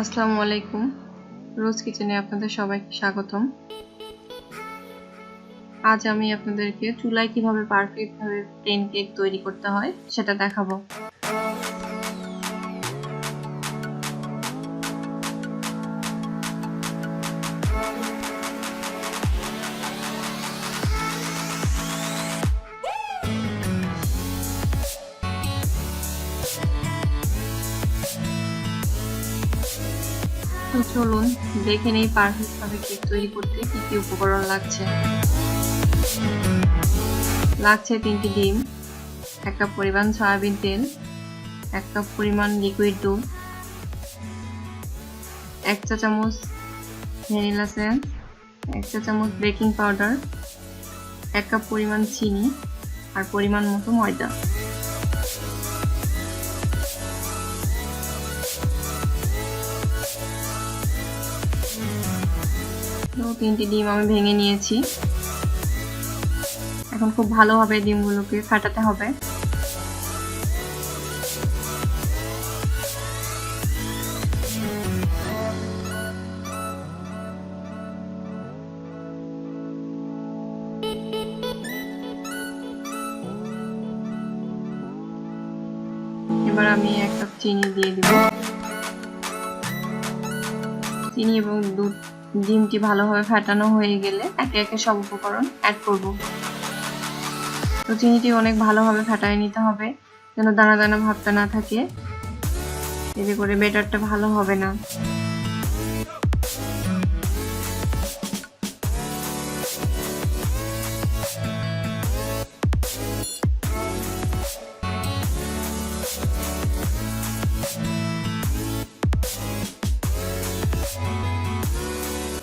আসসালামু আলাইকুম। রোজ কিচেনে আপনাদের সবাইকে স্বাগতম। আজ আমি আপনাদেরকে চুলায় কিভাবে পারফেক্ট ভাবে প্লেন কেক তৈরি করতে হয় সেটা দেখাবো। তো চলুন দেখে নেই পারফেক্ট ভাবে কেক তৈরি করতে কি কি উপকরণ লাগছে। লাগছে 3টি ডিম, 1 কাপ পরিমাণ সয়াবিন তেল, 1 কাপ পরিমাণ লিকুইড দুধ, 1 চা চামচ ভ্যানিলা এসেন্স, 1 চা চামচ বেকিং পাউডার, 1 কাপ পরিমাণ চিনি আর পরিমাণ মতো ময়দা। তো 3টি ডিম আমি ভেঙে নিয়েছি। এখন খুব ভালোভাবে ডিমগুলোকে ফাটাতে হবে। এবার আমি 1 কাপ চিনি দিয়ে দিব। চিনি এবং দুধ ডিমটি ভালোভাবে ফাটানো হয়ে গেলে একে একে সব উপকরণ অ্যাড করব। তো চিনিটি অনেক ভালোভাবে ফাটায় নিতে হবে যেন দানা দানা ভাবটা না থাকে, এতে করে ব্যাটারটা ভালো হবে না।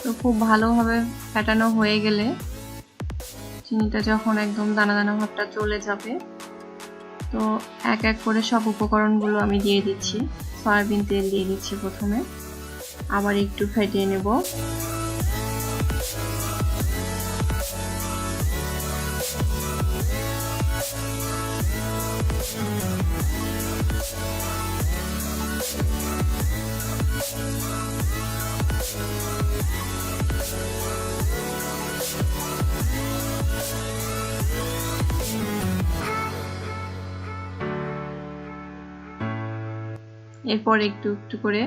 তো খুব ভালোভাবে ফাটানো হয়ে গেলে চিনিটা যখন একদম দানা দানা ভাবটা চলে যাবে, তো এক এক করে সব উপকরণগুলো আমি দিয়ে দিচ্ছি। সয়াবিন তেল দিয়ে দিচ্ছি প্রথমে, আবার একটু ফেটিয়ে নেব। এরপর একটু একটু করে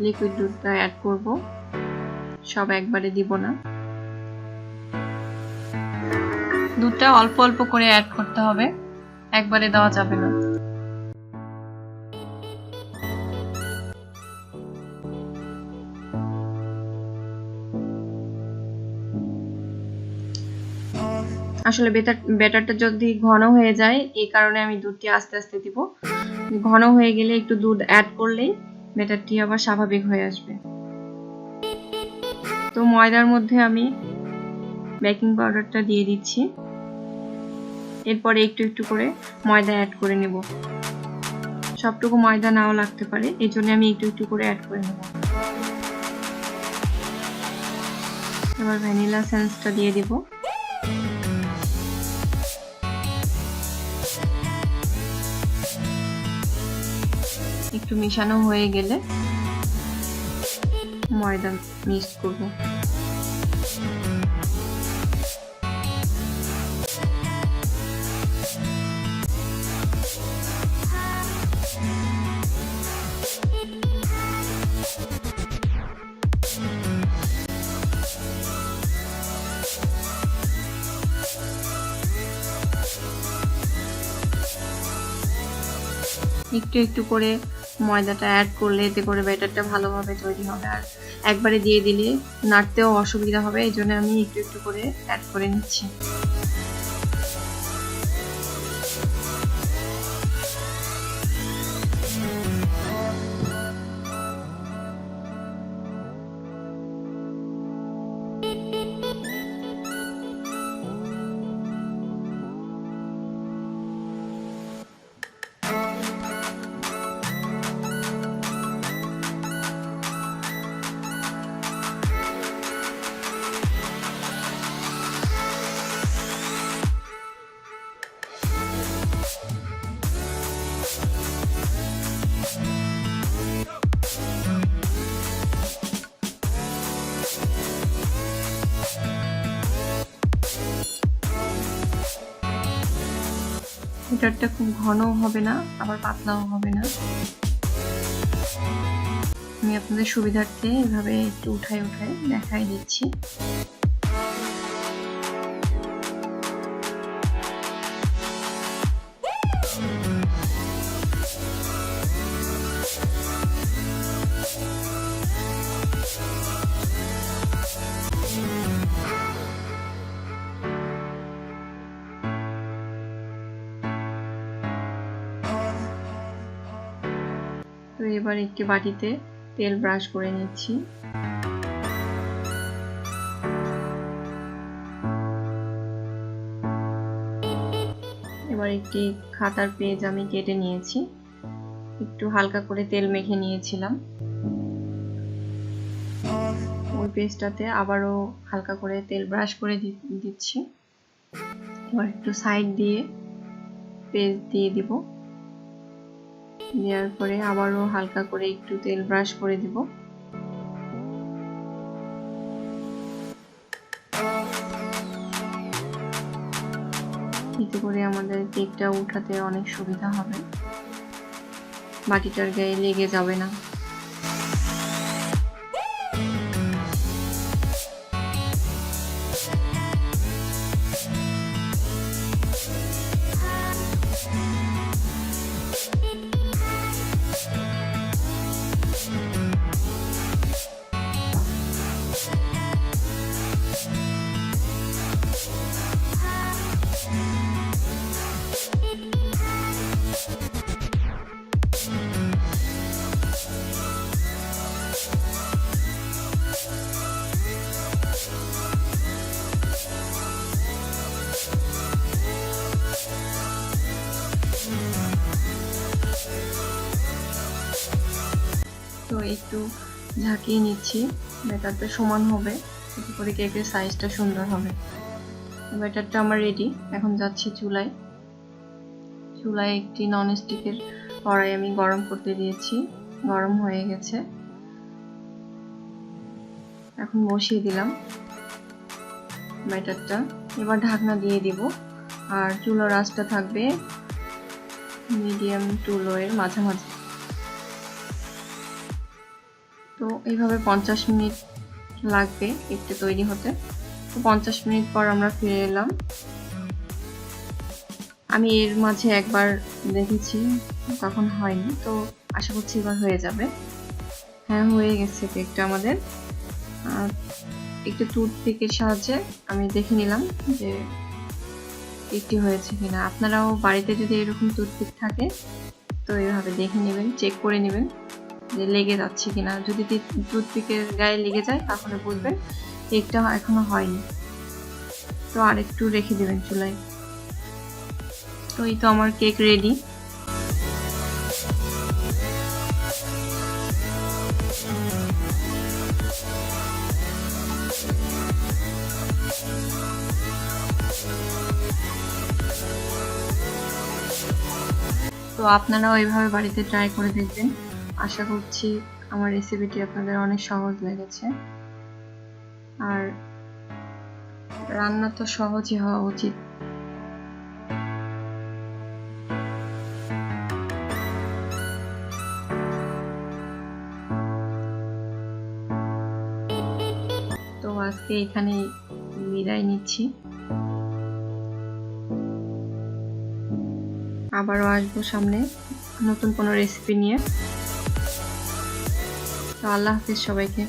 লিকুইড দুধটা অ্যাড করব, সব একবারে দিব না। দুধটা অল্প অল্প করে অ্যাড করতে হবে, একবারে দেওয়া যাবে না। আসলে ব্যাটারটা যদি ঘন হয়ে যায়, এই কারণে আমি দুধটি আস্তে আস্তে দিব। ঘন হয়ে গেলে একটু দুধ অ্যাড করলেই ব্যাটারটি আবার স্বাভাবিক হয়ে আসবে। তো ময়দার মধ্যে আমি বেকিং পাউডারটা দিয়ে দিচ্ছি। এরপরে একটু একটু করে ময়দা অ্যাড করে নেব। সবটুকু ময়দা নাও লাগতে পারে, এই জন্য আমি একটু একটু করে অ্যাড করে নেব। এবার ভ্যানিলা এসেন্সটা দিয়ে দিব। একটু মিশানো হয়ে গেলে ময়দা মিক্স করব। একটু একটু করে ময়দাটা অ্যাড করলে এতে করে ব্যাটারটা ভালোভাবে তৈরি হবে, আর একবারে দিয়ে দিলে নাড়তেও অসুবিধা হবে, এই জন্য আমি একটু একটু করে অ্যাড করে নিচ্ছি। ব্যাটারটা খুব ঘনও হবে না আবার পাতলাও হবে না। আমি আপনাদের সুবিধার্থে এভাবে একটু উঠাই দেখাই দিচ্ছি। তো এবার একটি বাটিতে তেল ব্রাশ করে নিচ্ছি। এবার একটি খাতার পেজ আমি কেটে নিয়েছি, একটু হালকা করে তেল মেখে নিয়েছিলাম। ওই পেজটাতে আবারও হালকা করে তেল ব্রাশ করে দিচ্ছি। এবার একটু সাইড দিয়ে পেজ দিয়ে দিব, দেওয়ার পরে আবারও হালকা করে একটু তেল ব্রাশ করে দিব। এতে করে আমাদের কেকটা উঠাতে অনেক সুবিধা হবে, বাটিটার গায়ে লেগে যাবে না। তো একটু ঝাঁকিয়ে নিচ্ছি, ব্যাটারটা সমান হবে, এতে করে কেকের সাইজটা সুন্দর হবে। ব্যাটারটা আমার রেডি। এখন যাচ্ছি চুলায়। চুলায় একটি ননস্টিকের কড়াই আমি গরম করতে দিয়েছি, গরম হয়ে গেছে। এখন বসিয়ে দিলাম ব্যাটারটা। এবার ঢাকনা দিয়ে দিব, আর চুলার আঁচটা থাকবে মিডিয়াম টু লো এর মাঝামাঝি। তো এইভাবে 50 মিনিট লাগবে কেকটা তৈরি হতে। তো 50 মিনিট পর আমরা ফিরে এলাম। আমি এর মাঝে একবার দেখেছি, তখন হয়নি, তো আশা করছি এবার হয়ে যাবে। হ্যাঁ, হয়ে গেছে কেকটা আমাদের। একটু টুথপিকের সাহায্যে আমি দেখে নিলাম যে কেকটি হয়েছে কিনা। আপনারাও বাড়িতে যদি এরকম টুথপিক থাকে তো এইভাবে দেখে নেবেন, চেক করে নেবেন যে লেগে যাচ্ছে কিনা। যদি টুথপিকের গায়ে লেগে যায় তাহলে বুঝবেন কেকটা এখনো হয়নি। তো আরেকটু রেখে দেবেন চুলায়। তো এই তো আমার কেক রেডি। তো আপনারাও এইভাবে বাড়িতে ট্রাই করে দেখবেন। আশা করছি আমার রেসিপিটি আপনাদের অনেক সহজ লেগেছে। আর রান্না তো সহজই হওয়া উচিত। তো আজকে এখানে বিদায় নিচ্ছি, আবারও আসবো সামনে নতুন কোনো রেসিপি নিয়ে। তো আল্লাহ হাফেজ সবাইকে।